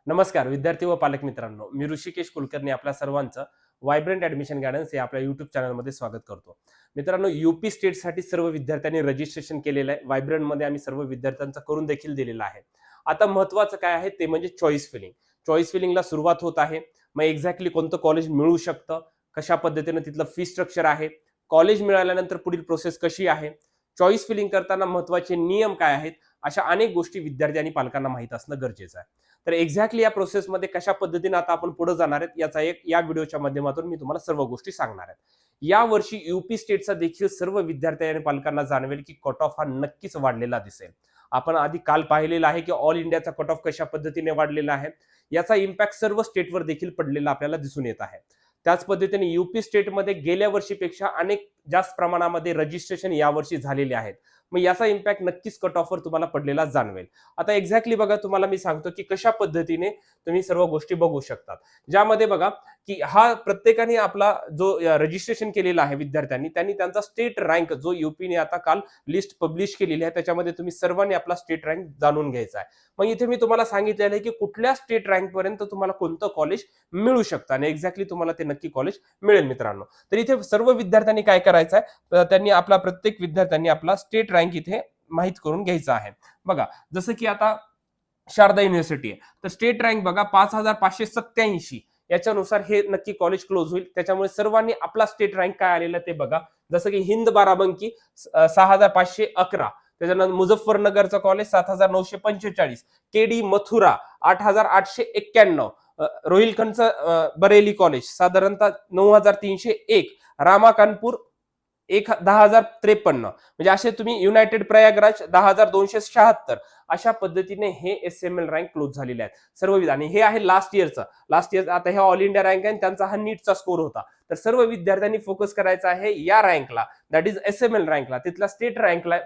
नमस्कार विद्यार्थी व पालक मित्रांनो, मी ऋषिकेश कुलकर्णी आपल्या सर्वांचं वायब्रंट ऍडमिशन गायडन्स या आपल्या युट्यूब चॅनलमध्ये स्वागत करतो. मित्रांनो, यूपी स्टेटसाठी सर्व विद्यार्थ्यांनी रजिस्ट्रेशन केलेलं आहे. वायब्रंटमध्ये आम्ही सर्व विद्यार्थ्यांचा करून देखील दिलेला आहे. आता महत्त्वाचं काय आहे ते म्हणजे चॉईस फिलिंग. चॉईस फिलिंगला सुरुवात होत आहे. मग एक्झॅक्टली कोणतं कॉलेज मिळू शकतं, कशा पद्धतीनं तिथलं फी स्ट्रक्चर आहे, कॉलेज मिळाल्यानंतर पुढील प्रोसेस कशी आहे, चॉईस फिलिंग करताना महत्त्वाचे नियम काय आहेत, अशा अनेक गोष्टी विद्यार्थी आणि पालकांना माहीत असणं गरजेचं आहे. तर एक्झॅक्टली या प्रोसेसमध्ये कशा पद्धतीने आता आपण पुढे जाणार आहेत याचा एक या व्हिडिओच्या माध्यमातून मी तुम्हाला सर्व गोष्टी सांगणार आहे. या वर्षी यूपी स्टेटचा देखील सर्व विद्यार्थी आणि पालकांना जाणवेल की कट ऑफ हा नक्कीच वाढलेला दिसेल. आपण आधी काल पाहिलेला आहे की ऑल इंडियाचा कट ऑफ कशा पद्धतीने वाढलेला आहे. याचा इम्पॅक्ट सर्व स्टेटवर देखील पडलेला आपल्याला दिसून येत आहे. त्याच पद्धतीने यूपी स्टेटमध्ये गेल्या वर्षीपेक्षा अनेक जास्त प्रमाणामध्ये रजिस्ट्रेशन यावर्षी झालेले आहेत. मग याचा इम्पॅक्ट नक्कीच कट ऑफवर तुम्हाला पडलेला जाणवेल. आता एक्झॅक्टली बघा, तुम्हाला मी सांगतो की कशा पद्धतीने तुम्ही सर्व गोष्टी बघू शकतात. ज्यामध्ये बघा की हा प्रत्येकाने आपला जो रजिस्ट्रेशन केलेला आहे विद्यार्थ्यांनी, त्यांनी त्यांचा स्टेट रँक जो यूपीने आता काल लिस्ट पब्लिश केलेली आहे त्याच्यामध्ये तुम्ही सर्वांनी आपला स्टेट रँक जाणून घ्यायचा आहे. मग इथे मी तुम्हाला सांगितलेलं आहे की कुठल्या स्टेट रँक पर्यंत तुम्हाला कोणतं कॉलेज मिळू शकतं आणि एक्झॅक्टली तुम्हाला ते नक्की कॉलेज मिळेल मित्रांनो. तर इथे सर्व विद्यार्थ्यांनी काय करायचं आहे, त्यांनी आपला प्रत्येक विद्यार्थ्यांनी आपला स्टेट रँक इथे माहित करून घ्यायचा आहे. बघा, जसं की आता शारदा युनिव्हर्सिटी आहे, तर स्टेट रँक बघा 5587 याच्यानुसार हे नक्की कॉलेज क्लोज होईल. त्याच्यामुळे सर्वांनी आपला स्टेट रँक काय आलेला ते बघा. जसं की हिंद बाराबंकी 6511, त्याच्यानंतर मुझफ्फरनगरचं कॉलेज 7945, केडी मथुरा 8891, रोहिलखंडचं बरेली कॉलेज साधारणतः 9301, रामा कानपूर 10,053, म्हणजे असे तुम्ही युनायटेड प्रयागराज 10,276, अशा पद्धतीने हे एसएमएल रँक क्लोज झालेले आहेत सर्व. आणि हे आहे लास्ट इयर. आता हे ऑल इंडिया रँक आहे, त्यांचा हा नीटचा स्कोर होता. तर सर्व विद्यार्थ्यांनी फोकस करायचा आहे या रँकला, दॅट इज एसएमएल रँकला. तिथला स्टेट रँकला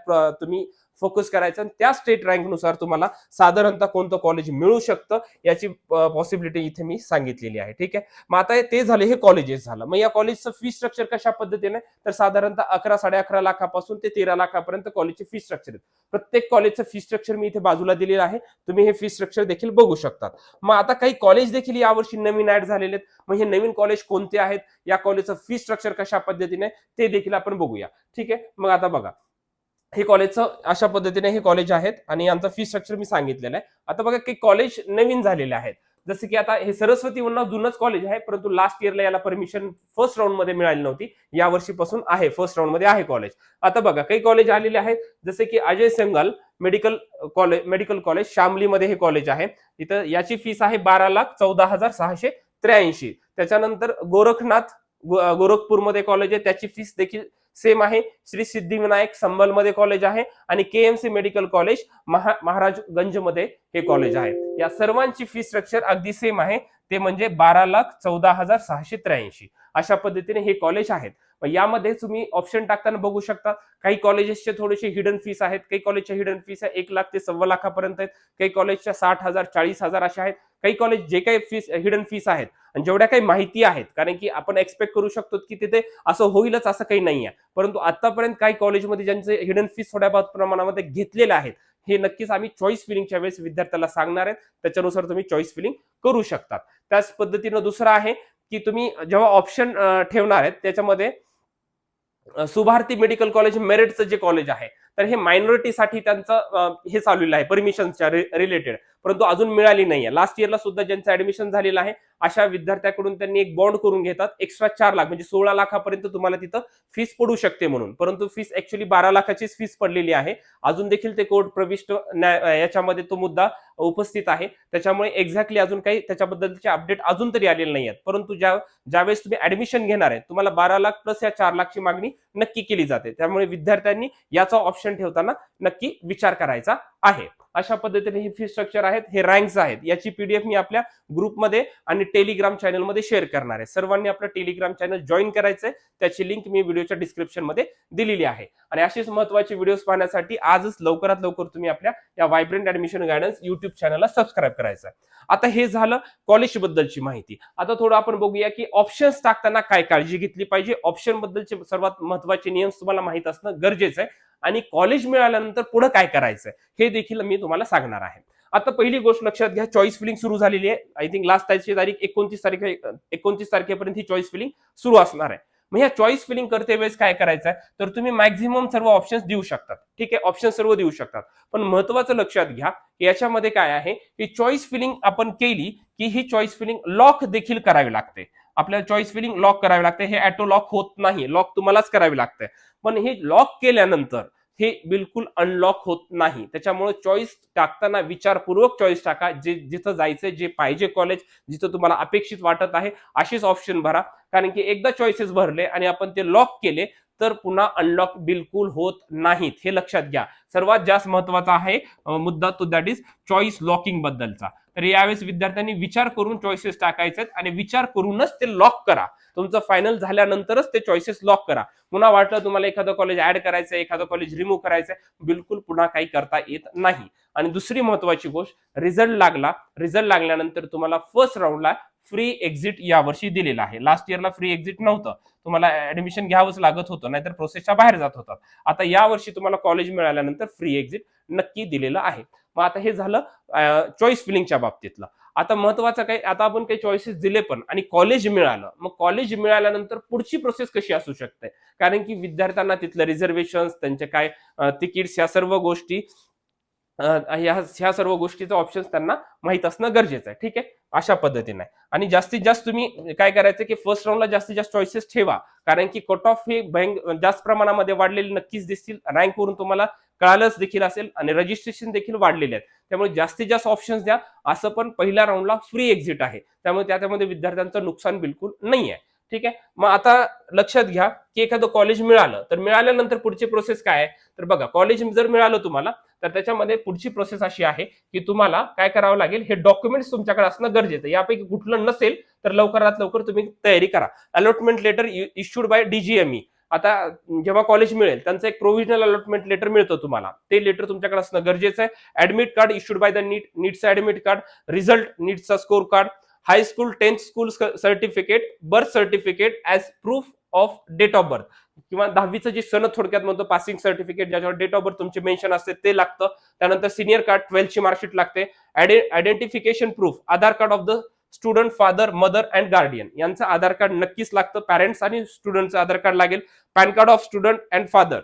तुम्ही फोकस करायचं आणि त्या स्टेट रँकनुसार तुम्हाला साधारणतः कोणतं कॉलेज मिळू शकतं याची पॉसिबिलिटी इथे मी सांगितलेली आहे. ठीक आहे. मग आता ते झाले, हे कॉलेजेस झालं. मग या कॉलेजचं फी स्ट्रक्चर कशा पद्धतीने, तर साधारणतः 11-11.5 लाखापासून ते 13 लाखापर्यंत कॉलेजचे फी स्ट्रक्चर आहेत. प्रत्येक कॉलेजचं फी स्ट्रक्चर मी इथे बाजूला दिलेलं आहे. तुम्ही हे फी स्ट्रक्चर देखील बघू शकतात. मग आता काही कॉलेज देखील यावर्षी नवीन ऍड झालेले आहेत. मग हे नवीन कॉलेज कोणते आहेत, या कॉलेजचं फी स्ट्रक्चर कशा पद्धतीने ते देखील आपण बघूया. ठीक आहे. मग आता बघा, हे कॉलेजचं अशा पद्धतीने हे कॉलेज आहेत आणि यांचं फी स्ट्रक्चर मी सांगितलेलं आहे. आता बघा, काही कॉलेज नवीन झालेले आहेत. जसं की आता हे सरस्वती उन्नाव जुनच कॉलेज आहे, परंतु लास्ट इयरला याला परमिशन फर्स्ट राऊंड मध्ये मिळाली नव्हती. या वर्षीपासून आहे, फर्स्ट राऊंड मध्ये आहे कॉलेज. आता बघा, काही कॉलेज आलेले आहेत, जसे की अजय सेंगल मेडिकल कॉलेज शामलीमध्ये हे कॉलेज आहे. इथं याची फीस आहे 12,14,683. त्याच्यानंतर गोरखपूरमध्ये कॉलेज आहे, त्याची फीस देखील सेम आहे. श्री सिद्धिविनायक संबलमध्ये कॉलेज आहे आणि केएमसी मेडिकल कॉलेज महाराजगंजमध्ये हे कॉलेज आहे. या सर्वांची फी स्ट्रक्चर अगदी सेम आहे, ते म्हणजे 12,14,683. अशा पद्धतीने हे कॉलेज आहेत. यामध्ये तुम्ही ऑप्शन टाकताना बघू शकता, काही कॉलेजेसचे थोडेसे हिडन फीस आहेत. काही कॉलेजच्या हिडन फीस 1 लाख ते 1.25 लाखापर्यंत आहेत. काही कॉलेजच्या 60,000 40,000 अशा आहेत. काही कॉलेज जे काही फीस हिडन फीस आहेत आणि जेवढ्या काही माहिती आहेत, कारण की आपण एक्सपेक्ट करू शकतो की तिथे असं होईलच असं काही नाहीये, परंतु आतापर्यंत काही कॉलेजमध्ये ज्यांचे हिडन फीस थोड्या बहुत प्रमाणामध्ये घेतलेले आहेत, हे नक्कीच आम्ही चॉईस फिलिंगच्या वेळेस विद्यार्थ्याला सांगणार आहेत. त्याच्यानुसार तुम्ही चॉईस फिलिंग करू शकतात. त्याच पद्धतीनं दुसरं आहे की तुम्ही जेव्हा ऑप्शन ठेवणार आहेत त्याच्यामध्ये सुभारती मेडिकल कॉलेज मेरिटचं जे कॉलेज आहे, तर हे मायनॉरिटीसाठी त्यांचं हे चाललेलं आहे परमिशनच्या रिलेटेड, परंतु अजून मिळाली नाहीये. लास्ट इयरला सुद्धा ज्यांचं ऍडमिशन झालेलं आहे अशा विद्यार्थ्याकडून त्यांनी एक बॉन्ड करून घेतात, एक्स्ट्रा 4 लाख म्हणजे 16 लाखापर्यंत तुम्हाला तिथं फीस पडू शकते म्हणून, परंतु फीस ऍक्च्युअली 12 लाखाचीच फीस पडलेली आहे. अजून देखील ते कोर्ट प्रविष्ट याच्यामध्ये तो मुद्दा उपस्थित आहे. त्याच्यामुळे एक्झॅक्टली अजून काही त्याच्याबद्दलचे अपडेट अजून तरी आलेले नाही आहेत. परंतु ज्यावेळेस तुम्ही ऍडमिशन घेणार आहे, तुम्हाला 12 लाख प्लस या 4 लाखची मागणी नक्की केली जाते. त्यामुळे विद्यार्थ्यांनी याचा ऑप्शन ठेवताना नक्की विचार करायचा आहे. अशा पद्धतीने हे फी स्ट्रक्चर आहेत, हे रँक्स आहेत. याची पीडीएफ मी आपल्या ग्रुपमध्ये आणि टेलिग्राम चॅनलमध्ये शेअर करणार आहे. सर्वांनी आपलं टेलिग्राम चॅनल जॉईन करायचंय. त्याची लिंक मी व्हिडिओच्या डिस्क्रिप्शन मध्ये दिलेली आहे. आणि अशीच महत्त्वाची व्हिडिओज पाहण्यासाठी आजच लवकरात लवकर तुम्ही आपल्या या वायब्रंट ऍडमिशन गायडन्स युट्यूब चॅनलला सबस्क्राईब करायचं आहे. आता हे झालं कॉलेज बद्दलची माहिती. आता थोडं आपण बघूया की ऑप्शन्स टाकताना काय काळजी घेतली पाहिजे. ऑप्शन बद्दलचे सर्वात महत्त्वाचे नियम तुम्हाला माहित असणं गरजेचं आहे आणि कॉलेज मिळाल्यानंतर पुढे काय करायचंय हे देखील मी तुम्हाला सांगणार आहे. आता पहिली गोष्ट लक्षात घ्या, चॉईस फिलिंग सुरू झालेली आहे. आय थिंक लास्ट तारीख 29 तारखेपर्यंत ही चॉईस फिलिंग सुरू असणार आहे. मग या चॉईस फिलिंग करते वेळेस काय करायचं आहे, तर तुम्ही मॅक्झिमम सर्व ऑप्शन्स देऊ शकतात. ठीक आहे, ऑप्शन सर्व देऊ शकतात, पण महत्वाचं लक्षात घ्या की याच्यामध्ये काय आहे की चॉईस फिलिंग आपण केली की ही चॉईस फिलिंग लॉक देखील करावी लागते. आपल्याला चॉईस फिलिंग लॉक करावी लागते. हे ऑटो लॉक होत नाही, लॉक तुम्हालाच करावी लागते. पण हे लॉक केल्यानंतर हे बिलकुल अनलॉक होत नाही. त्याच्यामुळे चॉईस टाकताना विचारपूर्वक चॉईस टाका. जे जिथं जायचंय, जे पाहिजे कॉलेज, जिथं तुम्हाला अपेक्षित वाटत आहे असेच ऑप्शन भरा. कारण की एकदा चॉईसेस भरले आणि आपण ते लॉक केले तर पुन्हा अनलॉक बिलकुल होत नाहीत. हे लक्षात घ्या. सर्वात जास्त महत्वाचा आहे मुद्दा तो दॅट इज चॉईस लॉकिंग बद्दलचा. तर यावेळेस विद्यार्थ्यांनी विचार करून चॉईसेस टाकायचे आणि विचार करूनच ते लॉक करा. तुमचं फायनल झाल्यानंतरच ते चॉईसेस लॉक करा. पुन्हा वाटलं तुम्हाला एखादं कॉलेज ऍड करायचं, एखादं कॉलेज रिमूव्ह करायचंय, बिलकुल पुन्हा काही करता येत नाही. आणि दुसरी महत्वाची गोष्ट, रिझल्ट लागला. रिझल्ट लागल्यानंतर तुम्हाला फर्स्ट राऊंडला फ्री एक्झिट यावर्षी दिलेला आहे. लास्ट इयरला फ्री एक्झिट नव्हतं, तुम्हाला ऍडमिशन घ्यावंच लागत होतं, नाहीतर प्रोसेसच्या बाहेर जात होतात. आता यावर्षी तुम्हाला कॉलेज मिळाल्यानंतर फ्री एक्झिट नक्की दिलेलं आहे. मग आता हे झालं चॉईस फिलिंगच्या बाबतीतलं. आता महत्वाचं काय, आता आपण काही चॉईसेस दिले पण आणि कॉलेज मिळालं. मग कॉलेज मिळाल्यानंतर पुढची प्रोसेस कशी असू शकते, कारण की विद्यार्थ्यांना तिथलं रिझर्वेशन, त्यांचे काय तिकीट्स, ह्या सर्व गोष्टी ह्या सर्व गोष्टीचं ऑप्शन त्यांना माहित असणं गरजेचं आहे. ठीक आहे, अशा पद्धतीने. आणि जास्तीत जास्त तुम्ही काय करायचं की फर्स्ट राऊंडला जास्तीत जास्त चॉईसेस ठेवा, कारण की कट ऑफ हे जास्त प्रमाणामध्ये वाढलेले नक्कीच दिसतील. रँक वरून तुम्हाला कळालंच देखील असेल आणि रजिस्ट्रेशन देखील वाढलेले आहेत. त्यामुळे जास्तीत जास्त ऑप्शन्स द्या. असं पण पहिल्या राऊंडला फ्री एक्झिट आहे, त्यामुळे त्यामध्ये विद्यार्थ्यांचं नुकसान बिलकुल नाही आहे. ठीक आहे, मग आता लक्षात घ्या की एखादं कॉलेज मिळालं तर मिळाल्यानंतर पुढची प्रोसेस काय आहे, तर बघा कॉलेज जर मिळालं तुम्हाला तर त्याच्यामध्ये पुढची प्रोसेस अशी आहे की तुम्हाला काय करावं लागेल, हे डॉक्युमेंट्स तुमच्याकडे असणं गरजेचं आहे. यापैकी कुठलं नसेल तर लवकरात लवकर तुम्ही तयारी करा. Allotment letter issued by DGME. आता जेव्हा कॉलेज मिळेल त्यांचं एक प्रोव्हिजनल अलॉटमेंट लेटर मिळतं तुम्हाला, ते लेटर तुमच्याकडे असणं गरजेचं आहे. Admit card issued by the नीटचं ऍडमिट कार्ड, रिझल्ट नीटचा score card, high school 10th school certificate, birth certificate as proof of date of birth, किंवा 10वीचं जे सनद थोडक्यात म्हणतो पासिंग सर्टिफिकेट, ज्याच्यावर डेट ऑफ बर्थ तुमचे मेन्शन असते ते लागतं. त्यानंतर सिनियर कार्ड, 12th मार्कशीट लागते. Identification proof, Aadhaar card of the student, father, mother and guardian यांचं आधार कार्ड नक्कीच लागतं. पॅरेंट्स आणि स्टुडंटचं आधार कार्ड लागेल. Pan card of student and father,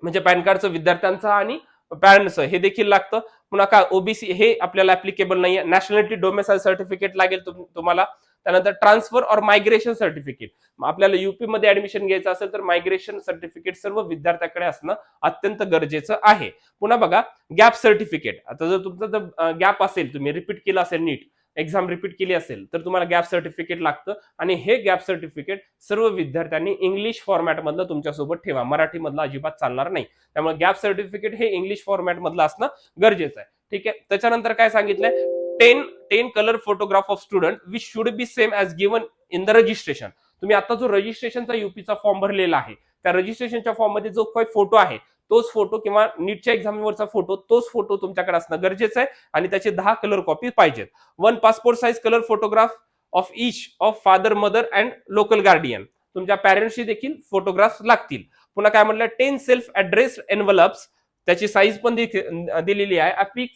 म्हणजे पॅन कार्डचं विद्यार्थ्यांचं आणि पॅरेंट्सचं हे देखील लागतं. पुन्हा काय ओबीसी हे आपल्याला ऍप्लिकेबल नाहीये. नॅशनॅलिटी डोमेसाइल सर्टिफिकेट लागेल तुम्हाला. त्यानंतर ट्रान्सफर और मायग्रेशन सर्टिफिकेट, आपल्याला युपी मध्ये ऍडमिशन घ्यायचं असेल तर मायग्रेशन सर्टिफिकेट सर्व विद्यार्थ्याकडे असणं अत्यंत गरजेचं आहे. पुन्हा बघा गॅप सर्टिफिकेट, आता जर तुमचा गॅप असेल, तुम्ही रिपीट केलं असेल, नीट एक्झाम रिपीट केली असेल तर तुम्हाला गॅप सर्टिफिकेट लागतं. आणि हे गॅप सर्टिफिकेट सर्व विद्यार्थ्यांनी इंग्लिश फॉर्मॅट मधलं तुमच्यासोबत ठेवा, मराठी मधलं अजिबात चालणार नाही. त्यामुळे गॅप सर्टिफिकेट हे इंग्लिश फॉर्मॅट मधलं असणं गरजेचं आहे. ठीक आहे, त्याच्यानंतर काय सांगितलंय, 10 colour photograph of student which should be same as given in the registration. तुम्ही आता जो रजिस्ट्रेशनचा युपीचा फॉर्म भरलेला आहे, त्या रजिस्ट्रेशनच्या फॉर्म मध्ये जो काही फोटो आहे तोच फोटो, किंवा नीटच्या एक्झामवरचा फोटो, तोच फोटो तुमच्याकडे असणं गरजेचं आहे. आणि त्याचे 10 कलर कॉपी पाहिजेत. 1 passport size colour photograph of each of father, mother and local guardian, तुमच्या पॅरेंट्सची देखील फोटोग्राफ लागतील. पुन्हा काय म्हटलं, 10 सेल्फ ऍड्रेस्ड एनव्हलप्स, त्याची साईज पण दिलेली आहे.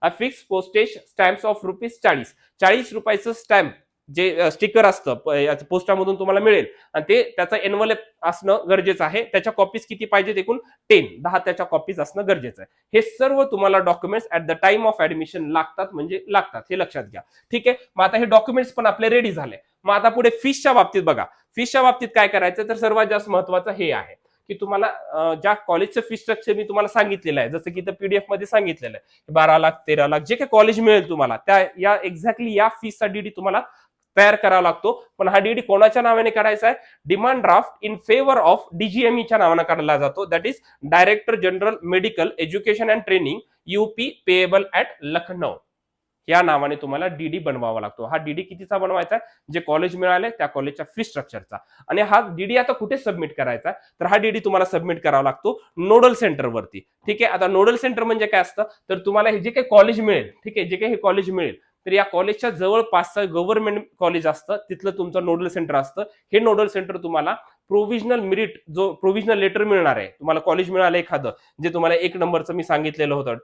अफिक्स पोस्टेज स्टॅम्प्स ऑफ ₹40 रुपयाचं स्टॅम्प जे स्टिकर असतं पोस्टामधून तुम्हाला मिळेल, आणि ते त्याचा एनव्हलप असणं गरजेचं आहे. त्याच्या कॉपीज किती पाहिजेत, एकूण 10 त्याच्या कॉपीज असणं गरजेचं आहे. हे सर्व तुम्हाला documents at the time of admission लागतात, म्हणजे लागतात, हे लक्षात घ्या. ठीक आहे, मग आता हे डॉक्युमेंट्स पण आपले रेडी झाले. मग आता पुढे फीसच्या बाबतीत बघा. फीसच्या बाबतीत काय करायचं, तर सर्वात जास्त महत्वाचं हे आहे की तुम्हाला ज्या कॉलेजचं फी स्ट्रक्चर मी तुम्हाला सांगितलेलं आहे, जसं की इथं पीडीएफ मध्ये सांगितलेलं आहे, 12 लाख 13 लाख जे काही कॉलेज मिळेल तुम्हाला, त्या या एक्झॅक्टली या फीसचा डीडी तुम्हाला तयार करावा लागतो. पण हा डीडी कोणाच्या नावाने करायचा आहे, demand draft in favour of DGMEच्या नावाने काढला जातो. That is director general medical education and training, UP, payable at Lucknow, या नावाने तुम्हाला डीडी बनवावा लागतो. हा डीडी कितीचा बनवायचा, जे कॉलेज मिळाले त्या कॉलेजच्या फी स्ट्रक्चरचा. आणि हा डीडी आता कुठे सबमिट करायचा, तर हा डीडी तुम्हाला सबमिट करावा लागतो नोडल सेंटर वरती. ठीक आहे, आता नोडल सेंटर म्हणजे काय असतं, तर तुम्हाला हे जे काही कॉलेज मिळेल, ठीक आहे, जे काही हे कॉलेज मिळेल, तर या कॉलेजच्या जवळपासचं गव्हर्नमेंट कॉलेज असतं, तिथलं तुमचं नोडल सेंटर असतं. हे नोडल सेंटर तुम्हाला प्रोव्हिजनल मेरिट, जो प्रोव्हिजनल लेटर मिळणार आहे तुम्हाला, कॉलेज मिळालं एखादं जे तुम्हाला 1 नंबरचं मी सांगितलेलं होतं,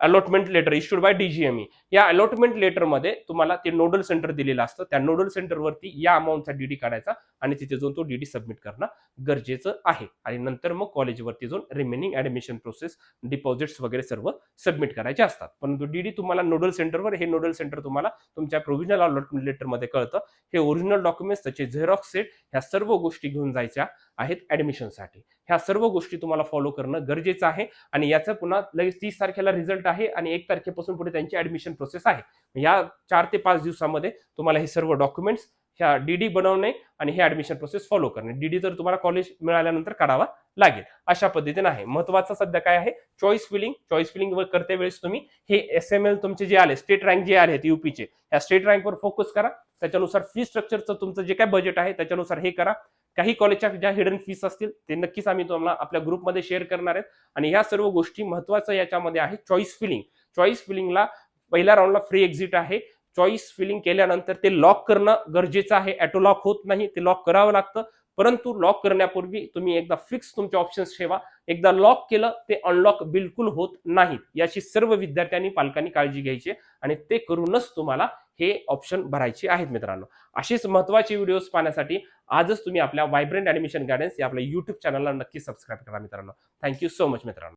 allotment letter issued by DGME. या अलॉटमेंट लेटरमध्ये तुम्हाला ते नोडल सेंटर दिलेलं असतं. त्या नोडल सेंटरवरती या अमाऊंटचा डीडी काढायचा आणि तिथे जाऊन तो डीडी सबमिट करणं गरजेचं आहे. आणि नंतर मग कॉलेजवरती जाऊन रिमेनिंग ऍडमिशन प्रोसेस, डिपॉझिट्स वगैरे सर्व सबमिट करायचे असतात. परंतु डीडी तुम्हाला नोडल सेंटरवर, हे नोडल सेंटर तुम्हाला तुमच्या प्रोव्हिजनल अलॉटमेंट लेटरमध्ये कळतं. हे ओरिजिनल डॉक्युमेंट्स, त्याचे झेरॉक्स सेट, ह्या सर्व गोष्टी घेऊन जायच्या आहेत ऍडमिशनसाठी. ह्या सर्व गोष्टी तुम्हाला फॉलो करणं गरजेचं आहे. आणि याचं पुन्हा लगेच 30 तारखेला रिझल्ट आहे आणि 1 तारखेपासून पुढे त्यांची ऍडमिशन प्रोसेस आहे. या 4 ते 5 दिवसामध्ये तुम्हाला हे सर्व डॉक्युमेंट्स, ह्या डीडी बनवणे आणि हे ऍडमिशन प्रोसेस फॉलो करणे. डीडी तर तुम्हाला कॉलेज मिळाल्यानंतर काढावा लागेल. अशा पद्धतीने आहे. महत्वाचं सध्या काय आहे, चॉईस फिलिंग. चॉईस फिलिंग करते वेळेस तुम्ही हे SML तुमचे जे आले, स्टेट रँक जे आले UPचे, या स्टेट रँकवर फोकस करा. त्याच्यानुसार फी स्ट्रक्चरचं तुमचं जे काय बजेट आहे त्याच्यानुसार हे करा. काही कॉलेजच्या ज्या हिडन फीस असतील ते नक्कीच आम्ही तुम्हाला आपल्या ग्रुपमध्ये शेअर करणार आहेत. आणि ह्या सर्व गोष्टी महत्वाचं याच्यामध्ये आहे चॉईस फिलिंग. चॉईस फिलिंगला पहिल्या राऊंडला फ्री एक्झिट आहे. चॉईस फिलिंग केल्यानंतर ते लॉक करणं गरजेचं आहे. ऑटो लॉक होत नाही, ते लॉक करावं लागतं. परंतु लॉक करण्यापूर्वी तुम्ही एकदा फिक्स तुमचे ऑप्शन्स ठेवा. एकदा लॉक केलं ते अनलॉक बिलकुल होत नाहीत. याची सर्व विद्यार्थ्यांनी, पालकांनी काळजी घ्यायची आणि ते करूनच तुम्हाला हे ऑप्शन भरायचे आहेत मित्रांनो. अशीच महत्वाची व्हिडिओज पाहण्यासाठी आजच तुम्ही आपल्या वायब्रंट ऍडमिशन गायडन्स या आपल्या युट्यूब चॅनलला नक्की सबस्क्राईब करा मित्रांनो. थँक्यू सो मच मित्रांनो.